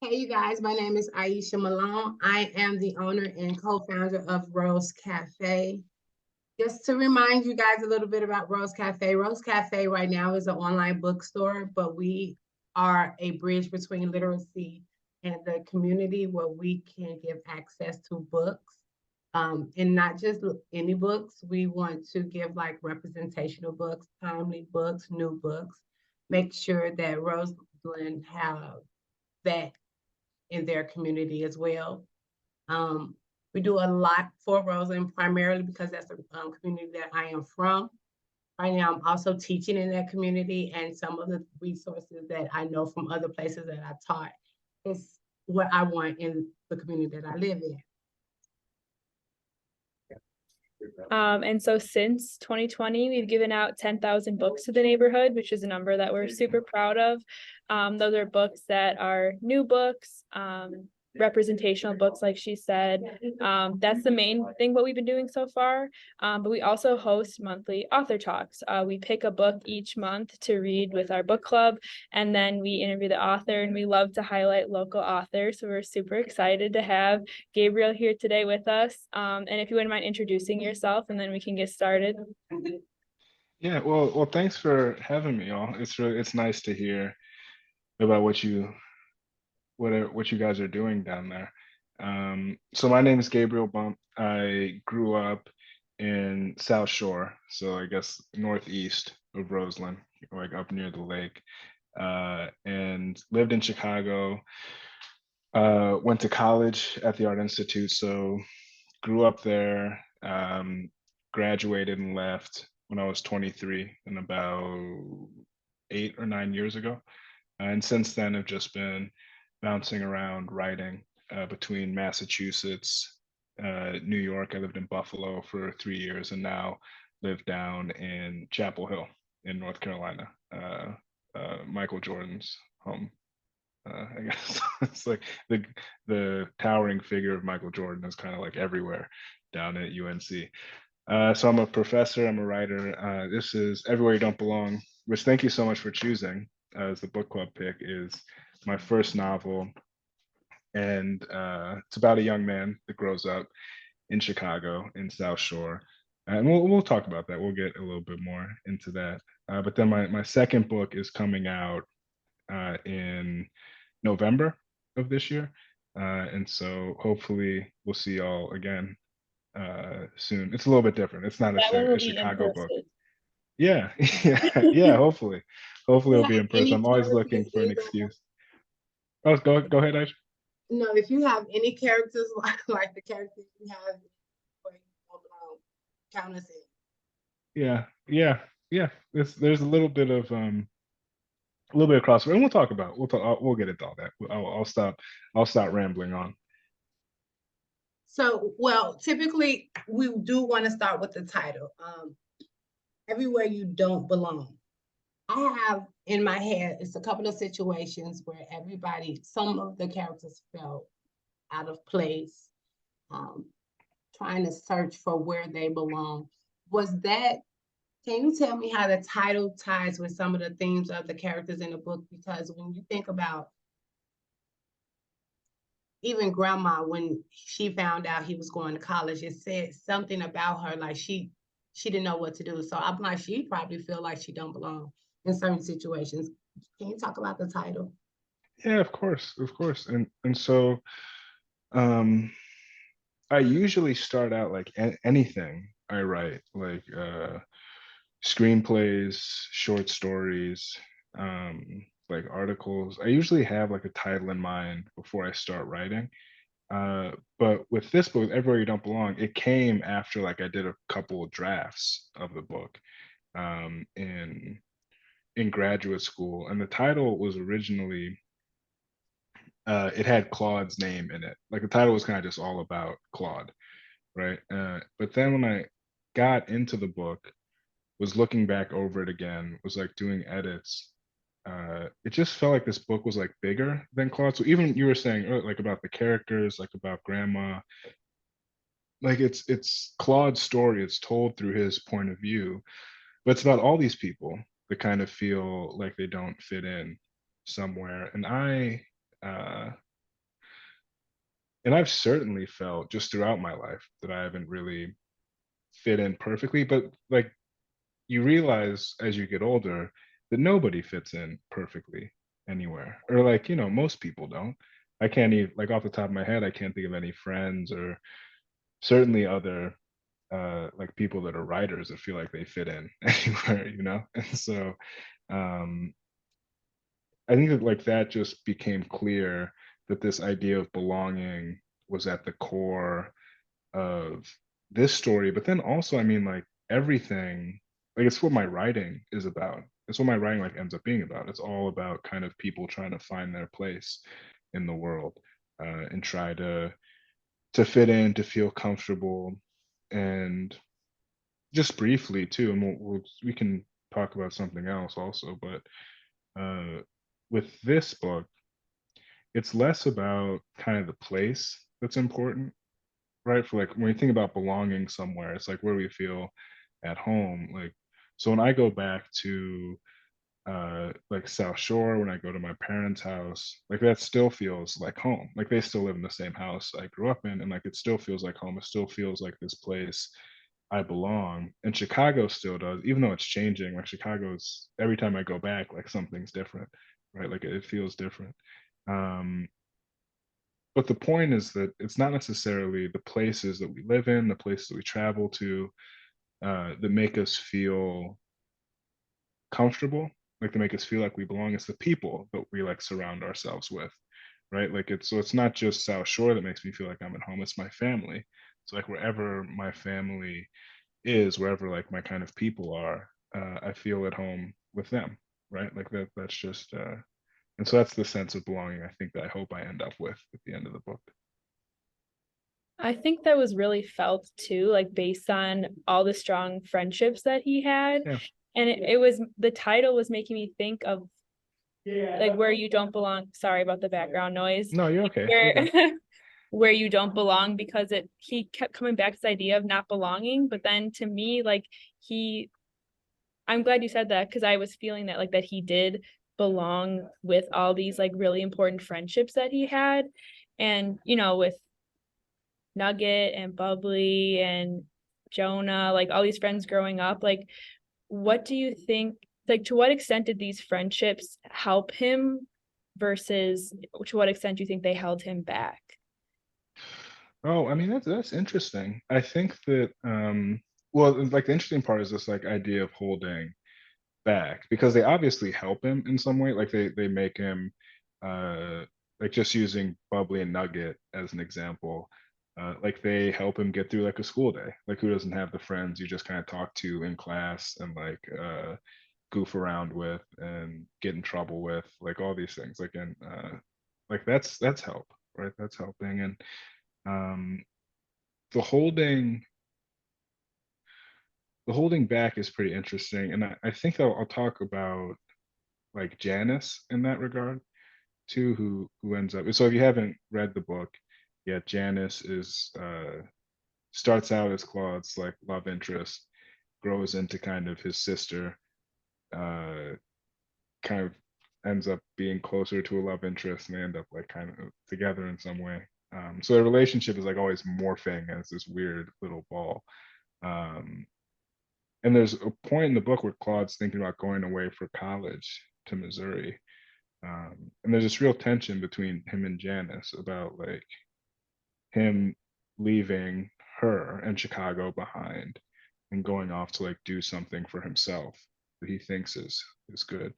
Hey, you guys, my name is Aisha Malone. I am the owner and co-founder of Rose Cafe. Just to remind you guys a little bit about Rose Cafe. Rose Cafe right now is an online bookstore, but we are a bridge between literacy and the community where we can give access to books. And not just any books. We want to give like representational books, timely books, new books. Make sure that Roseland have that in their community as well. Um, we do a lot for Roseland primarily because that's the community that I am from. Right now, I'm also teaching in that community, and some of the resources that I know from other places that I taught is what I want in the community that I live in. And so since 2020, we've given out 10,000 books to the neighborhood, which is a number that we're super proud of. Those are books that are new books, representational books, like she said. That's the main thing what we've been doing so far. But we also host monthly author talks. We pick a book each month to read with our book club, and then we interview the author, and we love to highlight local authors. So we're super excited to have Gabriel here today with us. And if you wouldn't mind introducing yourself, and then we can get started. Yeah, well, thanks for having me, all. It's nice to hear about what you guys are doing down there. So my name is Gabriel Bump. I grew up in South Shore, so I guess northeast of Roseland, like up near the lake, and lived in Chicago. Went to college at the Art Institute, so grew up there. Graduated and left when I was 23, and about 8 or 9 years ago. And since then, I've just been bouncing around writing between Massachusetts, New York. I lived in Buffalo for 3 years and now live down in Chapel Hill in North Carolina, Michael Jordan's home. I guess it's like the towering figure of Michael Jordan is kind of like everywhere down at UNC. So I'm a professor, I'm a writer. This is Everywhere You Don't Belong, which thank you so much for choosing as the book club pick, is my first novel. And it's about a young man that grows up in Chicago in South Shore. And we'll talk about that. We'll get a little bit more into that. But then my second book is coming out in November of this year. And so hopefully we'll see y'all again soon. It's a little bit different. It's not That one will a be in Chicago book. person. Yeah, yeah. Hopefully You it'll be have in person. any I'm always looking characters for an in there? excuse. Oh, go ahead, Aisha. No, if you have any characters like the characters you have, count us in. Yeah. There's a little bit of crossover, and we'll talk about. We'll get into all that. I'll stop rambling on. So, well, typically we do want to start with the title. Everywhere you don't belong. I have in my head, it's a couple of situations where some of the characters felt out of place, um, trying to search for where they belong. Can you tell me how the title ties with some of the themes of the characters in the book? Because when you think about even grandma, when she found out he was going to college, it said something about her like she didn't know what to do. So I'm like, she probably feel like she don't belong in certain situations. Can you talk about the title? Yeah, of course. And so um I usually start out like anything I write, like screenplays, short stories, like articles. I usually have like a title in mind before I start writing. But with this book, Everywhere You Don't Belong, it came after like I did a couple of drafts of the book um, in in graduate school, and the title was originally it had Claude's name in it. Like the title was kind of just all about Claude, right? But then when I got into the book, was looking back over it again, was like doing edits. It just felt like this book was like bigger than Claude. So even you were saying like about the characters, like about grandma, like it's Claude's story. It's told through his point of view, but it's about all these people that kind of feel like they don't fit in somewhere. And I And I've certainly felt just throughout my life that I haven't really fit in perfectly, but like you realize as you get older that nobody fits in perfectly anywhere, or like, most people don't. I can't even, like, off the top of my head, I can't think of any friends or certainly other like people that are writers that feel like they fit in anywhere. And so um I think that like that just became clear that this idea of belonging was at the core of this story, but then also, I mean, like everything, like it's what my writing is about. It's what my writing like ends up being about. It's all about kind of people trying to find their place in the world, and try to fit in, to feel comfortable, and just briefly too. And we can talk about something else also, but uh, with this book, it's less about kind of the place that's important, right? For like when you think about belonging somewhere, it's like where we feel at home. Like, so when I go back to like South Shore, when I go to my parents' house, like that still feels like home. Like they still live in the same house I grew up in, and like it still feels like home. It still feels like this place I belong. And Chicago still does, even though it's changing. Like Chicago's, every time I go back, like something's different, right? Like it feels different. Um, but the point is that it's not necessarily the places that we live in, the places that we travel to, that make us feel comfortable, like to make us feel like we belong. It's the people that we like surround ourselves with, right? Like it's not just South Shore that makes me feel like I'm at home. It's my family. So like wherever my family is, wherever like my kind of people are, I feel at home with them, right? Like that's just and so that's the sense of belonging I think that I hope I end up with at the end of the book. I think that was really felt too, like based on all the strong friendships that he had. Yeah. And it was, the title was making me think of like where you don't belong. Sorry about the background noise. No, you're okay. You're Where good. where you don't belong, because he kept coming back to this idea of not belonging. But then to me, like he I'm glad you said that, because I was feeling that like that he did belong with all these like really important friendships that he had. And with Nugget and Bubbly and Jonah, like all these friends growing up, like what do you think, like to what extent did these friendships help him versus to what extent do you think they held him back? Oh, I mean that's interesting. I think that well, like the interesting part is this like idea of holding back, because they obviously help him in some way. Like they make him uh like just using Bubbly and Nugget as an example, like they help him get through like a school day. Like who doesn't have the friends you just kind of talk to in class and like goof around with and get in trouble with, like all these things. Like and like that's help, right? That's helping. And um the holding the holding back is pretty interesting. And I think I'll talk about like Janice in that regard too, who ends up, so if you haven't read the book yet, Janice is starts out as Claude's like love interest, grows into kind of his sister, uh kind of ends up being closer to a love interest, and they end up like kind of together in some way. So their relationship is like always morphing as this weird little ball. um and there's a point in the book where Claude's thinking about going away for college to Missouri. And there's this real tension between him and Janice about like him leaving her and Chicago behind and going off to like do something for himself that he thinks is good.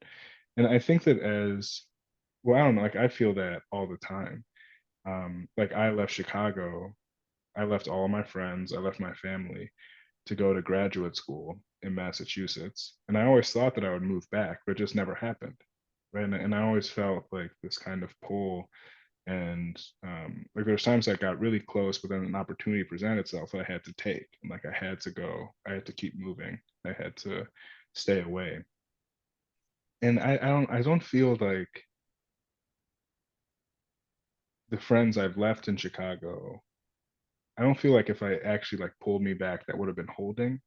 And I think that as well, I don't know, like I feel that all the time. Like I left Chicago, I left all of my friends, I left my family to go to graduate school in Massachusetts. And I always thought that I would move back, but it just never happened. Right. And I always felt like this kind of pull. And like there's times I got really close, but then an opportunity presented itself that I had to take. And like I had to go, I had to keep moving, I had to stay away. And I don't feel like the friends I've left in Chicago, I don't feel like if I actually like pulled me back, that would have been holding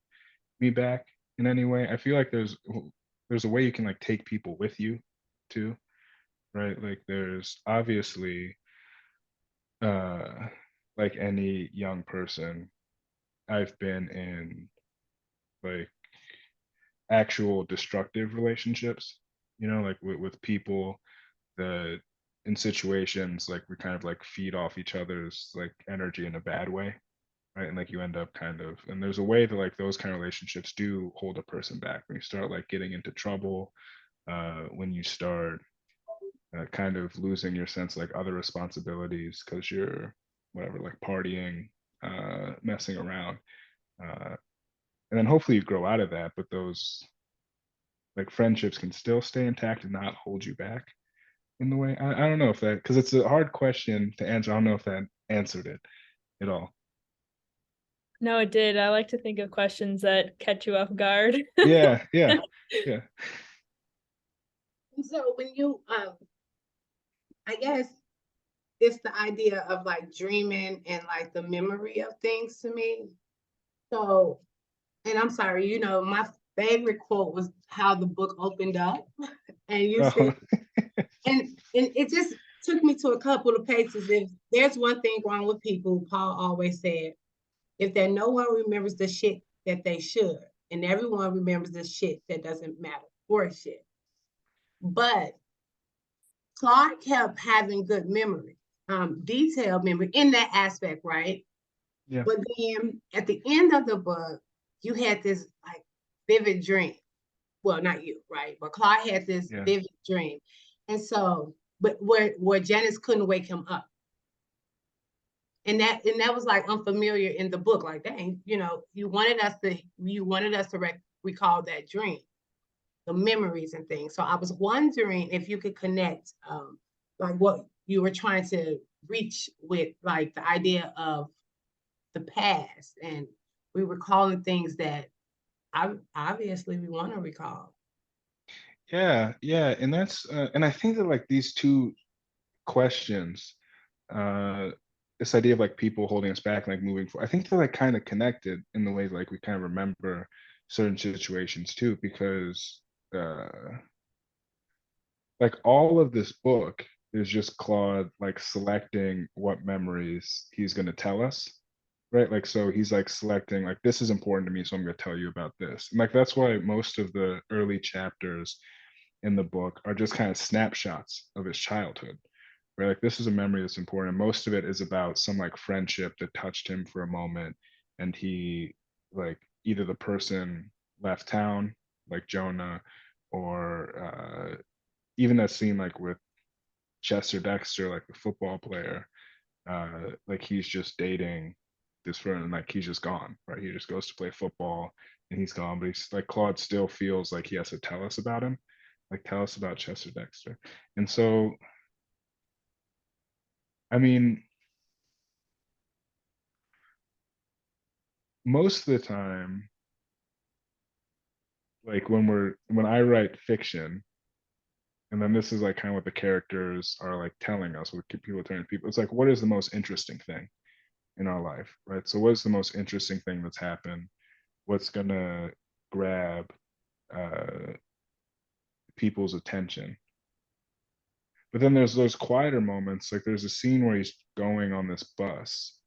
me back in any way. I feel like there's a way you can like take people with you too, right? Like there's obviously like any young person, I've been in like actual destructive relationships, like with people that in situations like we kind of like feed off each other's like energy in a bad way, right? And like you end up kind of, and there's a way that like those kind of relationships do hold a person back when you start like getting into trouble, when you start kind of losing your sense of like other responsibilities because you're whatever, like partying, messing around. Uh, and then hopefully you grow out of that, but those like friendships can still stay intact and not hold you back in the way. I don't know if that, because it's a hard question to answer. I don't know if that answered it at all. No, it did. I like to think of questions that catch you off guard. Yeah, yeah, yeah. And so when you, I guess it's the idea of like dreaming and like the memory of things to me. So, and I'm sorry, my favorite quote was how the book opened up. And you Oh, said, and it just took me to a couple of pages. If there's one thing wrong with people, Paul always said, if that no one remembers the shit that they should, and everyone remembers the shit that doesn't matter for shit. But Clark kept having good memory, detailed memory in that aspect, right? yeah, But then at the end of the book, you had this like vivid dream. Well, not you, right? But Clark had this yeah, vivid dream. And so, but where Janice couldn't wake him up. And that was like unfamiliar in the book. Like, dang, you wanted us to recall that dream, the memories and things. So I was wondering if you could connect like what you were trying to reach with like the idea of the past and we recalling things that obviously we want to recall. yeah, yeah. And that's and I think that like these two questions, uh this idea of like people holding us back and like moving forward, I think they're like kind of connected in the way like we kind of remember certain situations too, because like all of this book is just Claude like selecting what memories he's going to tell us, right? Like so he's like selecting like this is important to me, so I'm going to tell you about this. And like that's why most of the early chapters in the book are just kind of snapshots of his childhood, right? Like this is a memory that's important. Most of it is about some like friendship that touched him for a moment, and he like either the person left town, like Jonah, or even that scene like with Chester Dexter, like the football player, like he's just dating this friend and like he's just gone, right? He just goes to play football and he's gone, but he's like Claude still feels like he has to tell us about him, like tell us about Chester Dexter. And so, I mean, most of the time, like when I write fiction, and then this is like kind of what the characters are like telling us, what people are telling people, it's like, what is the most interesting thing in our life, right? So what's the most interesting thing that's happened? What's gonna grab uh, people's attention? But then there's those quieter moments, like there's a scene where he's going on this bus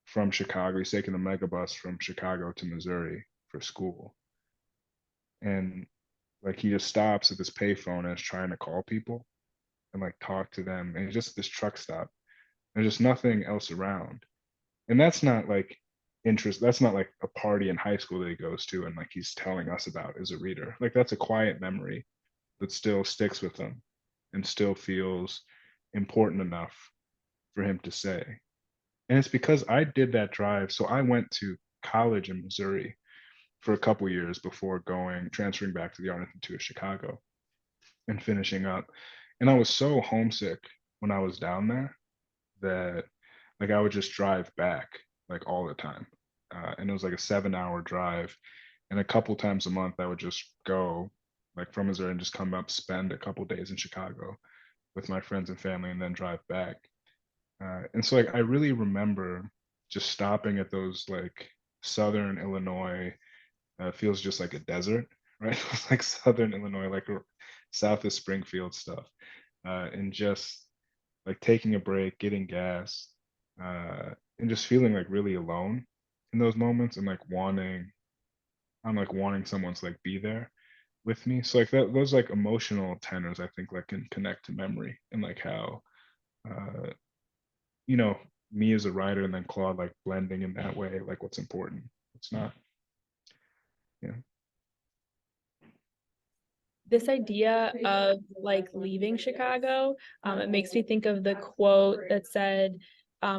from Chicago. He's taking the mega bus from Chicago to Missouri for school, and like he just stops at this payphone and is trying to call people and like talk to them, and it's just this truck stop. There's just nothing else around. And that's not like that's not like a party in high school that he goes to and like he's telling us about as a reader. Like that's a quiet memory that still sticks with him and still feels important enough for him to say. And it's because I did that drive. So I went to college in Missouri for a couple years before transferring back to the Art Institute of Chicago and finishing up. And I was so homesick when I was down there that like I would just drive back like all the time. And it was like a 7 hour drive. And a couple times a month, I would just go like from Missouri and just come up, spend a couple days in Chicago with my friends and family, and then drive back. And so like I really remember just stopping at those like Southern Illinois, feels just like a desert, right? It's like Southern Illinois, like south of Springfield stuff, and just like taking a break, getting gas, and just feeling like really alone in those moments, and like wanting someone to like be there with me. So like those like emotional tenors, I think like can connect to memory, and like how uh you know, me as a writer and then Claude like blending in that way, like what's important, what's not. Yeah. This idea of like leaving Chicago, it makes me think of the quote that said,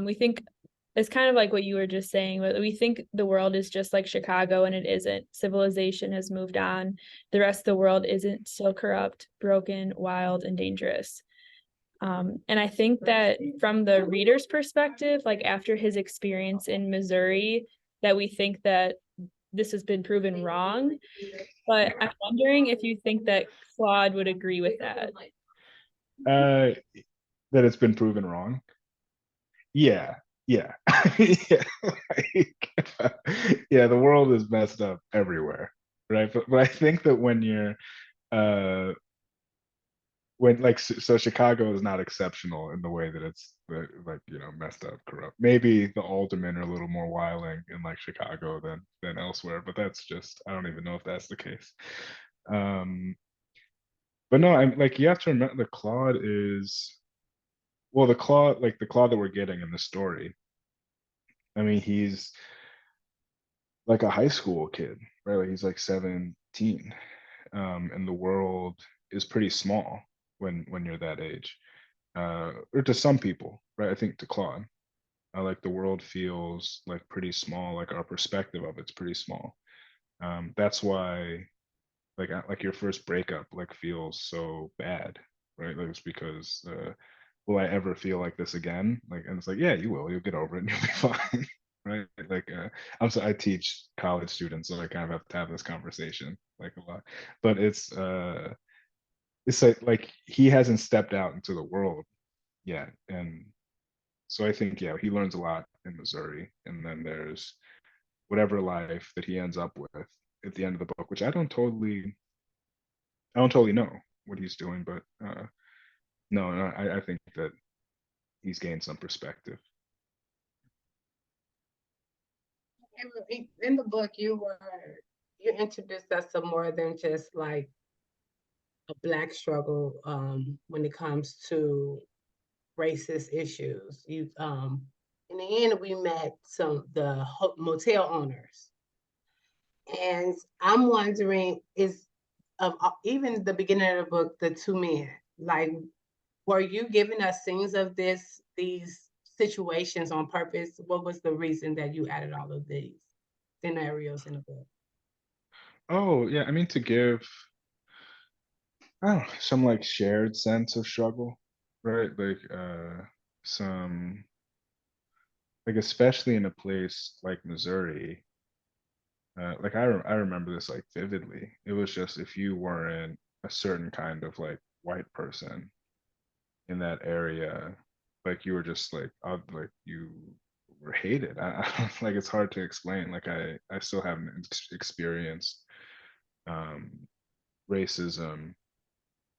we think it's kind of like what you were just saying, but we think the world is just like Chicago, and it isn't. Civilization has moved on. The rest of the world isn't, still corrupt, broken, wild, and dangerous. And I think that from the reader's perspective, like after his experience in Missouri, that we think that this has been proven wrong. But I'm wondering if you think that Claude would agree with that. uh that it's been proven wrong. Yeah, yeah. Yeah, like, yeah, the world is messed up everywhere, right? But I think that uh when like so Chicago is not exceptional in the way that it's like, you know, messed up, corrupt. Maybe the aldermen are a little more wiling in like Chicago than elsewhere, but that's just, I don't even know if that's the case. Um, but no, I'm like, you have to remember the Claude is, well, the Claude that we're getting in the story. I mean, he's like a high school kid, right? Like he's like 17, and the world is pretty small when you're that age, or to some people, right? I think to Claude, like the world feels like pretty small. Like our perspective of it's pretty small. That's why like your first breakup like feels so bad, right? Like it's because will I ever feel like this again? Like, and it's like, yeah, you will. You'll get over it and you'll be fine. Right? Like, I teach college students, so I kind of have to have this conversation like a lot. But it's like he hasn't stepped out into the world yet, and so I think, yeah, he learns a lot in Missouri, and then there's whatever life that he ends up with at the end of the book, which I don't totally know what he's doing, but no, I think that he's gained some perspective. In the book, you introduced us to more than just like a Black struggle when it comes to racist issues. In the end, we met the motel owners, and I'm wondering, is of even the beginning of the book, the two men, like, were you giving us scenes of these situations on purpose? What was the reason that you added all of these scenarios in the book? Oh yeah, I mean to give, I don't know, some like shared sense of struggle, right? Like some, like especially in a place like Missouri, like I remember this like vividly. It was just if you weren't a certain kind of like white person in that area, like you were just like you were hated. Like it's hard to explain. Like I still haven't experienced um, racism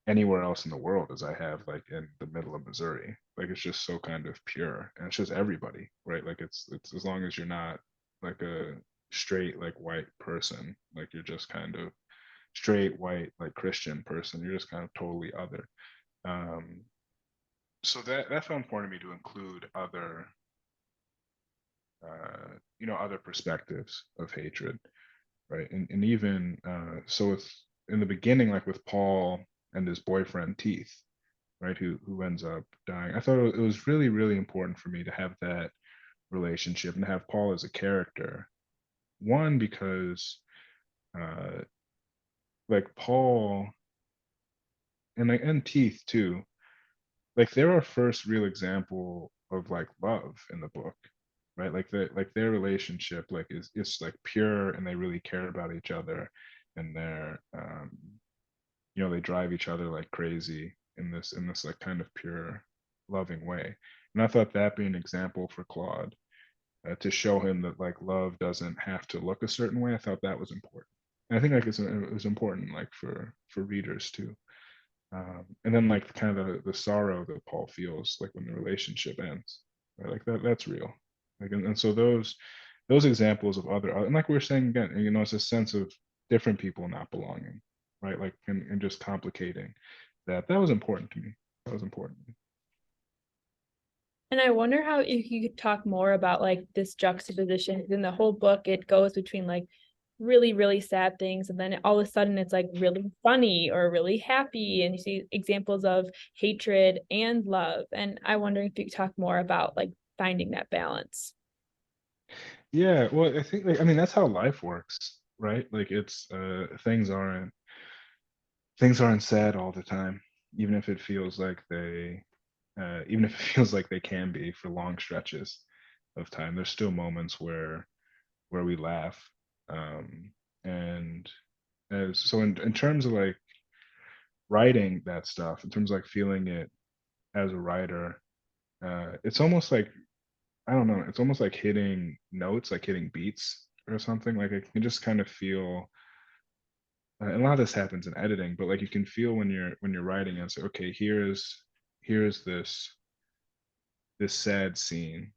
anywhere else in the world as I have like in the middle of Missouri. Like it's just so kind of pure, and it's just everybody, right? Like it's as long as you're not like a straight like white person, like you're just kind of straight white like Christian person, you're just kind of totally other. Um, so that felt important to me to include other, you know, other perspectives of hatred, right? And even so with in the beginning, like with Paul and his boyfriend Teeth, right, who ends up dying. I thought it was really, really important for me to have that relationship and have Paul as a character. One, because uh like Paul and Teeth too, like they're our first real example of like love in the book, right? Like their relationship like is like pure, and they really care about each other, and they're you know, they drive each other like crazy in this like kind of pure loving way. And I thought that being an example for Claude, to show him that like love doesn't have to look a certain way, I thought that was important. And I think like it was important like for readers too. And then like kind of the sorrow that Paul feels like when the relationship ends, right? Like that's real. Like, and so those examples of other, and like we were saying again, you know, it's a sense of different people not belonging, right? Like, and just complicating that was important to me. That was important. And I wonder how if you could talk more about like this juxtaposition. 'Cause in the whole book, it goes between like really, really sad things, and then all of a sudden it's like really funny or really happy, and you see examples of hatred and love. And I wonder if you could talk more about like finding that balance. Yeah, well, I think like, I mean that's how life works, right? Like it's things aren't sad all the time, even if it feels like even if it feels like they can be for long stretches of time. There's still moments where we laugh. And as so in terms of like writing that stuff, in terms of like feeling it as a writer, it's almost like I don't know, it's almost like hitting notes, like hitting beats or something. Like I can just kind of feel and a lot of this happens in editing, but like you can feel when you're writing and say, okay, here's this sad scene.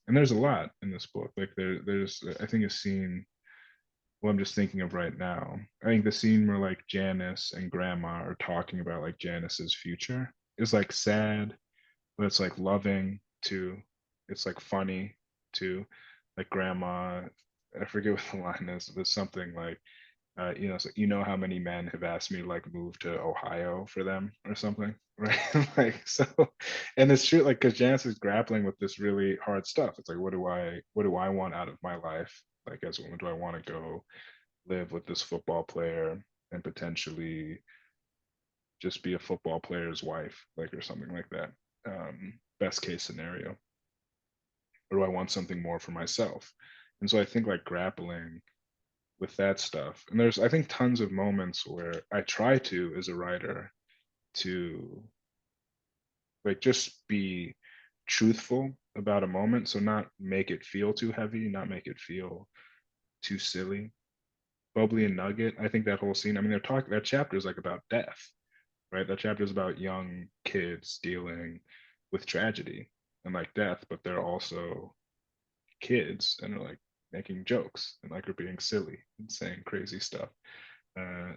And there's a lot in this book. Like there's I think a scene what I'm just thinking of right now. I think the scene where like Janice and Grandma are talking about like Janice's future is like sad, but it's like loving too. It's like funny too. Like Grandma, I forget what the line is. There's something like, you know, so you know how many men have asked me to like move to Ohio for them or something, right? Like so, and it's true. Like because Janice is grappling with this really hard stuff. It's like, what do I want out of my life? Like as a woman, do I want to go live with this football player and potentially just be a football player's wife, like or something like that. Best case scenario. Or do I want something more for myself? And so I think like grappling with that stuff. And there's I think tons of moments where I try to as a writer to like just be truthful about a moment. So not make it feel too heavy, not make it feel too silly. Bubbly and Nugget, I think that whole scene, I mean, they're talking that chapter is like about death, right? That chapter is about young kids dealing with tragedy and like death, but they're also kids and they're like making jokes and like are being silly and saying crazy stuff.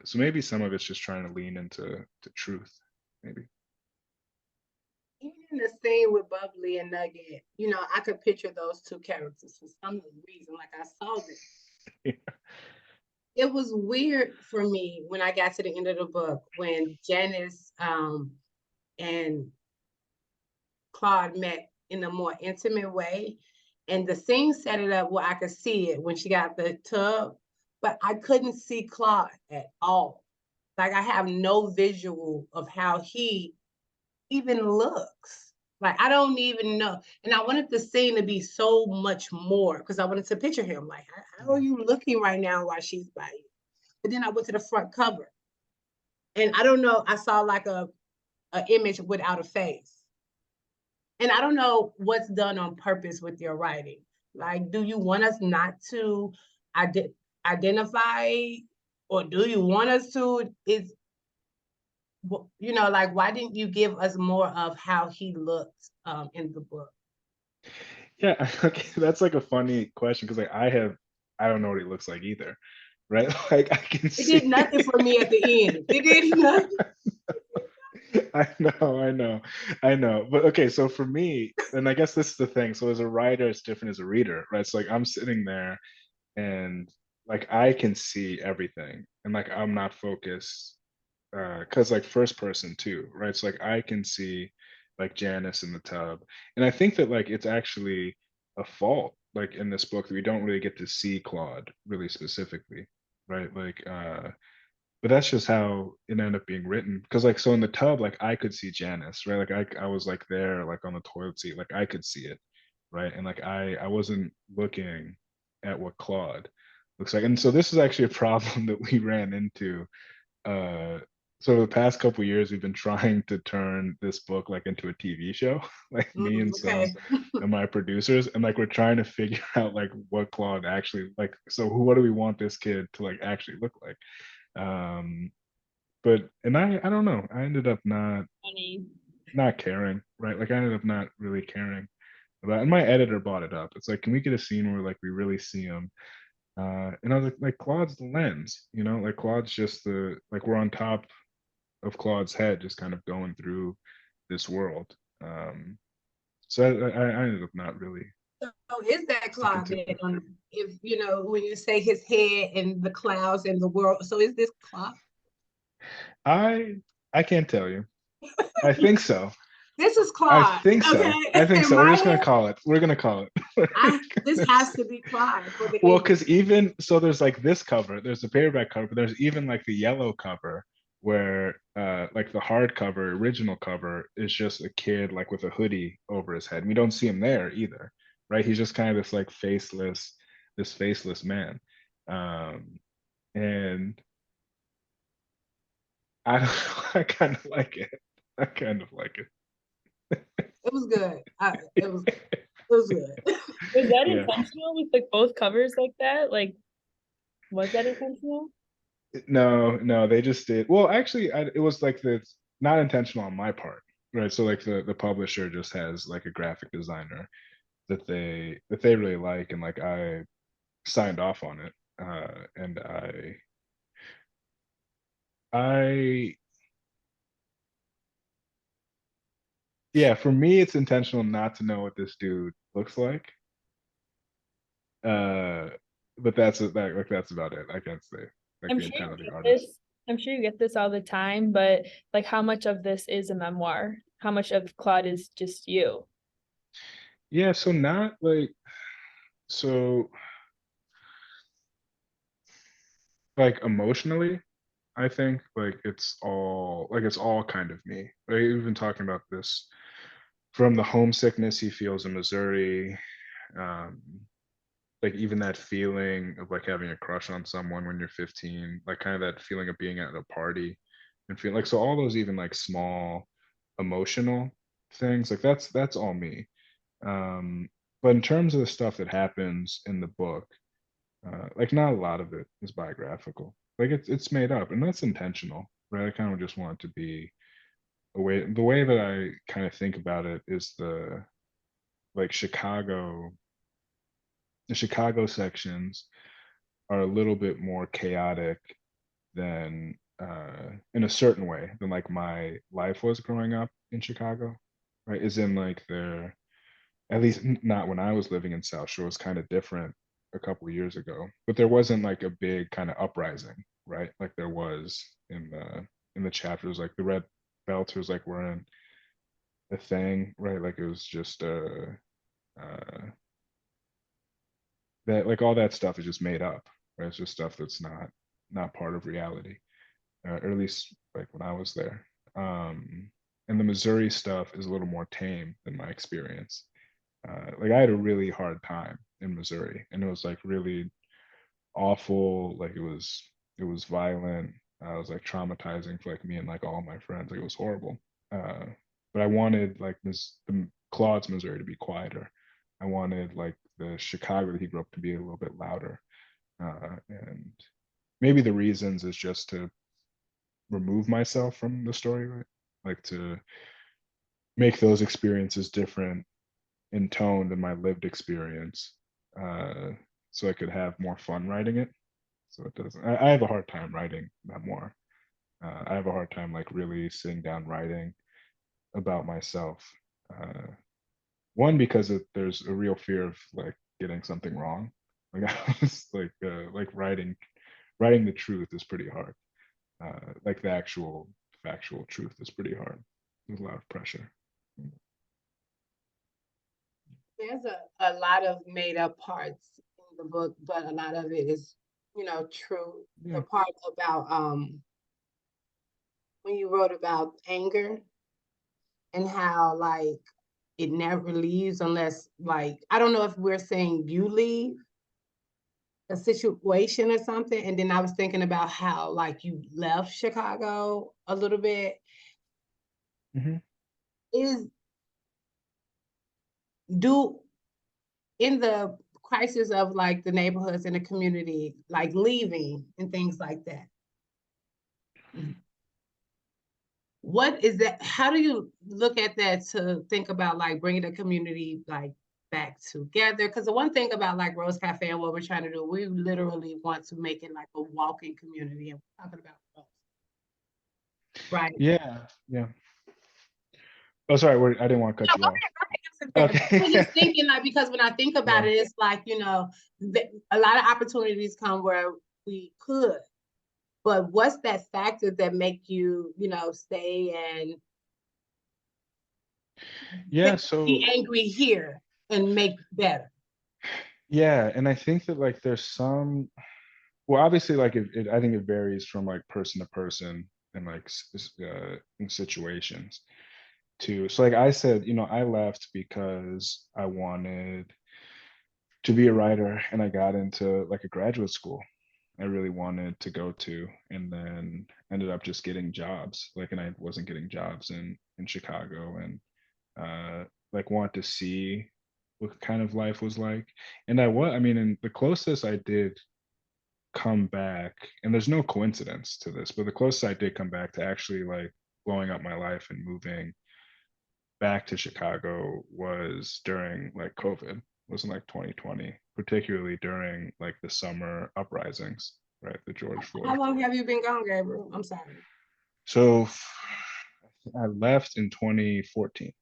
So maybe some of it's just trying to lean into truth, maybe. Even in the scene with Bubbly and Nugget, you know, I could picture those two characters for some reason. Like I saw them. It was weird for me when I got to the end of the book when Janice and Claude met in a more intimate way. And the scene set it up where I could see it when she got the tub, but I couldn't see Claude at all. Like I have no visual of how he even looks. Like I don't even know. And I wanted the scene to be so much more because I wanted to picture him. Like, how are you looking right now while she's by you? But then I went to the front cover. And I don't know, I saw like a image without a face. And I don't know what's done on purpose with your writing. Like, do you want us not to identify, or do you want us to? Is you know, like, why didn't you give us more of how he looked in the book? Yeah, okay, that's like a funny question because like I don't know what he looks like either, right? Like I can It did see. nothing for me at the end. It did nothing. I know. But okay, so for me, and I guess this is the thing. So as a writer, it's different as a reader, right? So like I'm sitting there and like I can see everything and like I'm not focused because like first person too, right? So like I can see like Janice in the tub. And I think that like it's actually a fault like in this book that we don't really get to see Claude really specifically, right? Like but that's just how it ended up being written. Because like so in the tub, like I could see Janice, right? Like I was like there, like on the toilet seat, like I could see it, right? And like I wasn't looking at what Claude looks like. And so this is actually a problem that we ran into. So the past couple years, we've been trying to turn this book like into a TV show, like me and some Okay. of my producers, and like we're trying to figure out like what Claude actually like. So what do we want this kid to like actually look like? Um, and I don't know. I ended up Funny. not caring, right? Like I ended up not really caring about. And my editor brought it up. It's like, can we get a scene where like we really see him? And I was like Claude's the lens, you know, like Claude's just the like we're on top of Claude's head, just kind of going through this world. So I ended up not really So is that sticking Claude to then it. if you know when you say his head and the clouds and the world? So is this Claude? I I can't tell you. I think so. This is I Claude. think so. I Okay. think In so. We're my just gonna head, call it. We're gonna call it. this has to be Claude for the Well, image. because even so, there's like this cover. There's the paperback cover, but there's even like the yellow cover where, like the hardcover original cover is just a kid like with a hoodie over his head. We don't see him there either, right? He's just kind of this like this faceless man, and I don't know, I kind of like it. I kind of like It was good. It was good. Was that it. Yeah. intentional with like both covers like that? Like, was that intentional? No, no, they just did. Well, actually, it was like the not intentional on my part, right? So like the publisher just has like a graphic designer that they really like, and like I signed off on it, and I yeah, for me, it's intentional not to know what this dude looks like. Uh, but that's about it. I can't say like I'm the sure intent you of the get artist. this. I'm sure you get this all the time, but like how much of this is a memoir? How much of Claude is just you? Yeah, so not like so like emotionally, I think like it's all kind of me. Like, we've been talking about this from the homesickness he feels in Missouri, um, like even that feeling of like having a crush on someone when you're 15, like kind of that feeling of being at a party and feel like so all those even like small emotional things, like that's all me. Um, but in terms of the stuff that happens in the book, like not a lot of it is biographical. Like it's made up, and that's intentional, right? I kind of just want it to be a way. The way that I kind of think about it is the like the Chicago sections are a little bit more chaotic than in a certain way than like my life was growing up in Chicago, right? Is in like they're at least not when I was living in South Shore. It was kind of different a couple of years ago, but there wasn't like a big kind of uprising, right? Like there was in the chapters, like the red belters like weren't a thing, right? Like it was just uh that like all that stuff is just made up, right? It's just stuff that's not part of reality, or at least like when I was there. And the Missouri stuff is a little more tame than my experience. Like I had a really hard time in Missouri, and it was like really awful. Like it was violent. It was like traumatizing for like me and like all my friends. Like it was horrible. Uh, but I wanted like the Claude's Missouri to be quieter. I wanted like the Chicago that he grew up to be a little bit louder. And maybe the reasons is just to remove myself from the story, right? Like to make those experiences different in tone than my lived experience, uh, so I could have more fun writing it. So it doesn't. I have a hard time writing memoir. I have a hard time like really sitting down writing about myself. Uh, One because there's a real fear of like getting something wrong. Like I was like writing the truth is pretty hard. Like the actual factual truth is pretty hard. There's a lot of pressure. There's a lot of made up parts in the book, but a lot of it is, true. The Yeah. part about when you wrote about anger and how like it never leaves unless like I don't know if we're saying you leave a situation or something. And then I was thinking about how like you left Chicago a little bit. Hmm. Is do in the crisis of like the neighborhoods and the community, like leaving and things like that. what is that? How do you look at that to think about like bringing the community like back together? Because the one thing about like Rose Cafe and what we're trying to do, we literally want to make it like a walking community, and we're talking about Rose, right? Yeah, yeah. Oh, sorry, I didn't want to cut No, you go off. ahead, go ahead, answer that. I was Okay. just thinking like because when I think about Yeah. it, it's like a lot of opportunities come where we could, but what's that factor that make you stay and Yeah, so be angry here and make better? yeah, and I think that like there's some, well, obviously like I think it varies from like person to person and like in situations too. So like I said, I left because I wanted to be a writer, and I got into like a graduate school I really wanted to go to, and then ended up just getting jobs. Like, and I wasn't getting jobs in Chicago, and like want to see what kind of life was like. And I mean, and the closest I did come back, and there's no coincidence to this, but the closest I did come back to actually like blowing up my life and moving back to Chicago was during like COVID, was in like 2020, particularly during like the summer uprisings, right? The George How Floyd. long have you been gone, Gabriel? I'm sorry. So I left in 2014,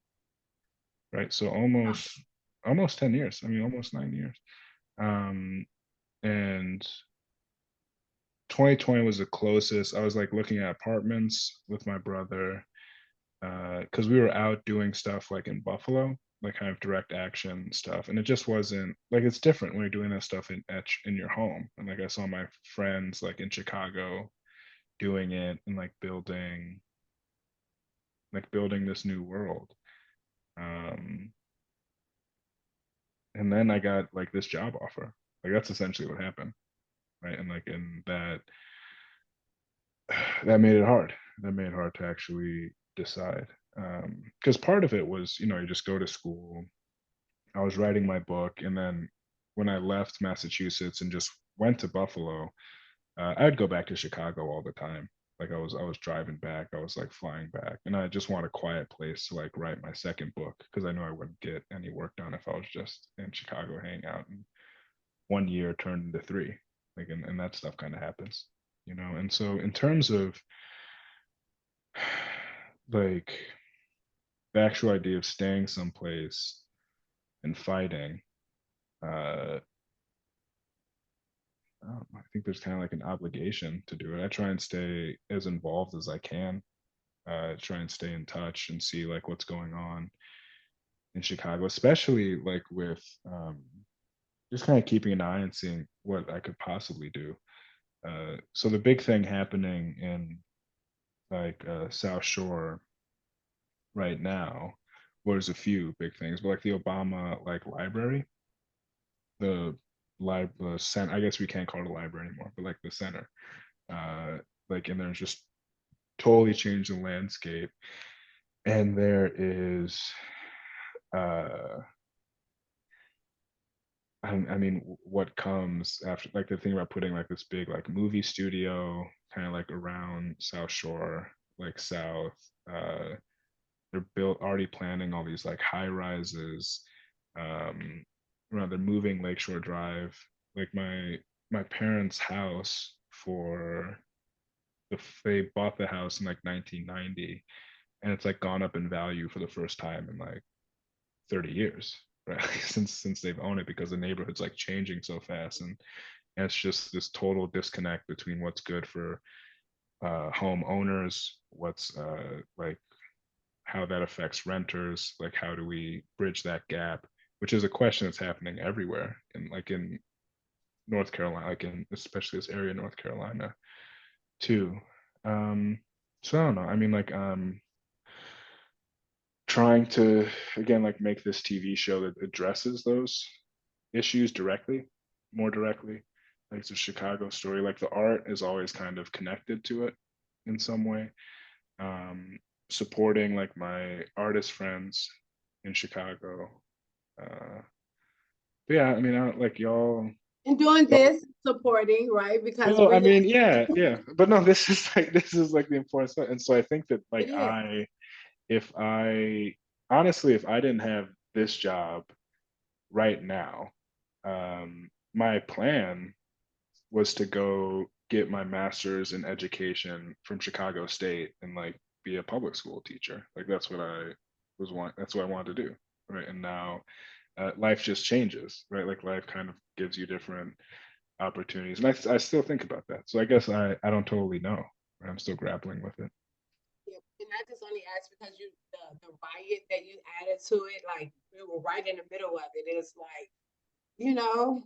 right? So almost 10 years. I mean, almost 9 years. Um, and 2020 was the closest. I was like looking at apartments with my brother because we were out doing stuff like in Buffalo, like kind of direct action stuff, and it just wasn't like it's different when you're doing that stuff in your home. And like I saw my friends like in Chicago doing it and like building this new world. Um, and then I got like this job offer. Like that's essentially what happened, right? And like in that that made it hard. That made it hard to actually decide. Because part of it was, you just go to school. I was writing my book, and then when I left Massachusetts and just went to Buffalo, I'd go back to Chicago all the time. Like I was driving back, I was like flying back, and I just want a quiet place to like write my second book because I know I wouldn't get any work done if I was just in Chicago hanging out. And 1 year turned into three, like, and that stuff kind of happens. And so in terms of like the actual idea of staying someplace and fighting, uh, I think there's kind of like an obligation to do it. I try and stay as involved as I can, try and stay in touch and see like what's going on in Chicago, especially like with just kind of keeping an eye and seeing what I could possibly do. So the big thing happening in like South Shore right now, well, there's a few big things, but like the Obama like library, the the center. I guess we can't call it a library anymore, but like the center, uh, like, and there's just totally changed the landscape. And there is, uh, I mean, what comes after, like the thing about putting like this big like movie studio kind of like around South Shore, like South. They're built already planning all these like high rises. Um, they're moving Lakeshore Drive. Like my parents' house they bought the house in like 1990, and it's like gone up in value for the first time in like 30 years, right? since they've owned it, because the neighborhood's like changing so fast, and it's just this total disconnect between what's good for homeowners, what's like how that affects renters, like how do we bridge that gap, which is a question that's happening everywhere, and like in North Carolina, like in especially this area, North Carolina, too. Um, so I don't know. I mean, like trying to again like make this TV show that addresses those issues directly, more directly. Like it's a Chicago story. Like the art is always kind of connected to it in some way. Um, Supporting like my artist friends in Chicago. But yeah, I mean, like y'all. And doing So, this, supporting, right? Because well, we I got mean, yeah. But no, this is like the important stuff. And so I think that it like is. if I honestly, if I didn't have this job right now, my plan was to go get my master's in education from Chicago State and like be a public school teacher. Like that's what I wanted to do. Right. And now life just changes, right? Like life kind of gives you different opportunities. And I still think about that. So I guess I don't totally know. Right? I'm still grappling with it. Yeah, and I just only asked because the riot that you added to it, like we were right in the middle of it. It's like, you know,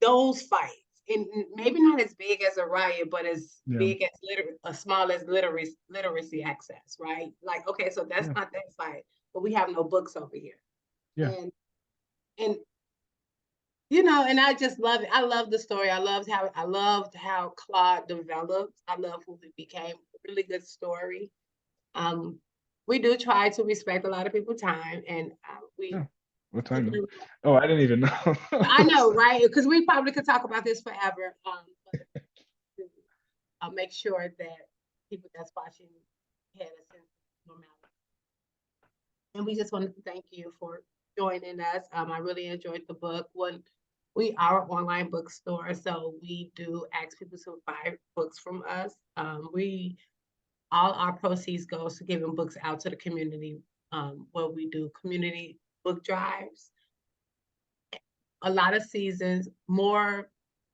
those fights. And maybe not as big as a riot, but as Yeah. big as small as literacy access, right? Like, okay, so that's Yeah. not that fight, but we have no books over here. Yeah. And you know, and I just love it. I love the story. I loved how Claude developed. I love who he became. Really good story. Um, we do try to respect a lot of people's time, and we. Yeah. What time? Oh, I didn't even know. I know, right? Because we probably could talk about this forever. But I'll make sure that people that's watching had a sense of normality. And we just want to thank you for joining us. I really enjoyed the book. We are an online bookstore, so we do ask people to buy books from us. We all our proceeds goes to giving books out to the community. Where we do community book drives, a lot of seasons, a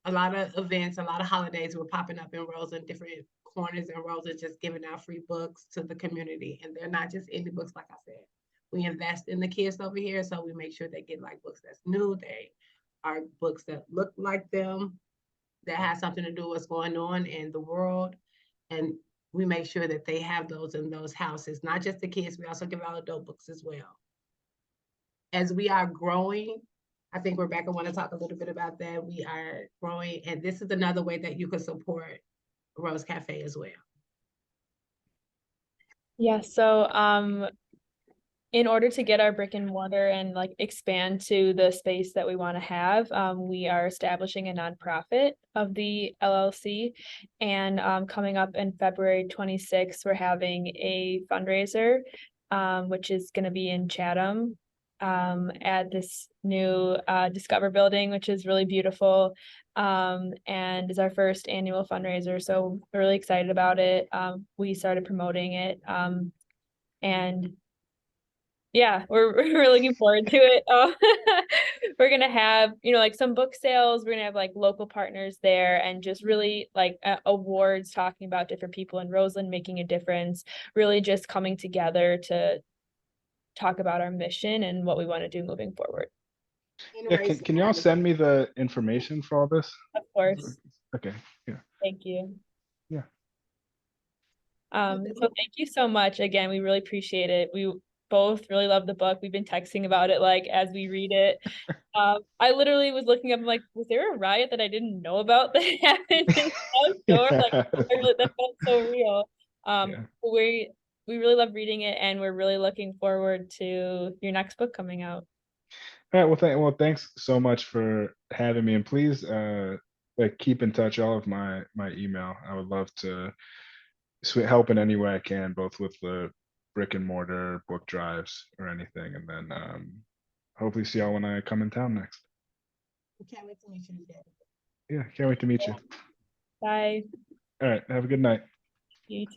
lot of events, a lot of holidays. We're popping up in rows in different corners and rows and just giving out free books to the community. And they're not just any books, like I said. We invest in the kids over here, so we make sure they get like books that's new. They are books that look like them, that has something to do with what's going on in the world. And we make sure that they have those in those houses, not just the kids. We also give out adult books as well. As we are growing, I think Rebecca want to talk a little bit about that. We are growing, and this is another way that you can support Rose Cafe as well. Yeah, so in order to get our brick and mortar and like expand to the space that we want to have, we are establishing a nonprofit of the LLC. And coming up in February 26th, we're having a fundraiser, which is going to be in Chatham at this new Discover building, which is really beautiful, and is our first annual fundraiser. So we're really excited about it. We started promoting it, and yeah, we're looking forward to it. We're gonna have, like some book sales. We're gonna have like local partners there, and just really like awards talking about different people in Roseland making a difference. Really just coming together to talk about our mission and what we want to do moving forward. Yeah, can y'all send me the information for all this? Of course. Okay. Yeah. Thank you. Yeah. So thank you so much. Again, we really appreciate it. We both really love the book. We've been texting about it like as we read it. I literally was looking up, I'm like, was there a riot that I didn't know about that happened in South Shore? Like, that felt so real. Yeah. We really love reading it, and we're really looking forward to your next book coming out. All right. Well, thanks so much for having me, and please, like keep in touch. All of my email. I would love to help in any way I can, both with the brick and mortar book drives or anything, and then hopefully see y'all when I come in town next. We can't wait to meet you today. Yeah, can't wait to meet you. Bye. All right. Have a good night. You too.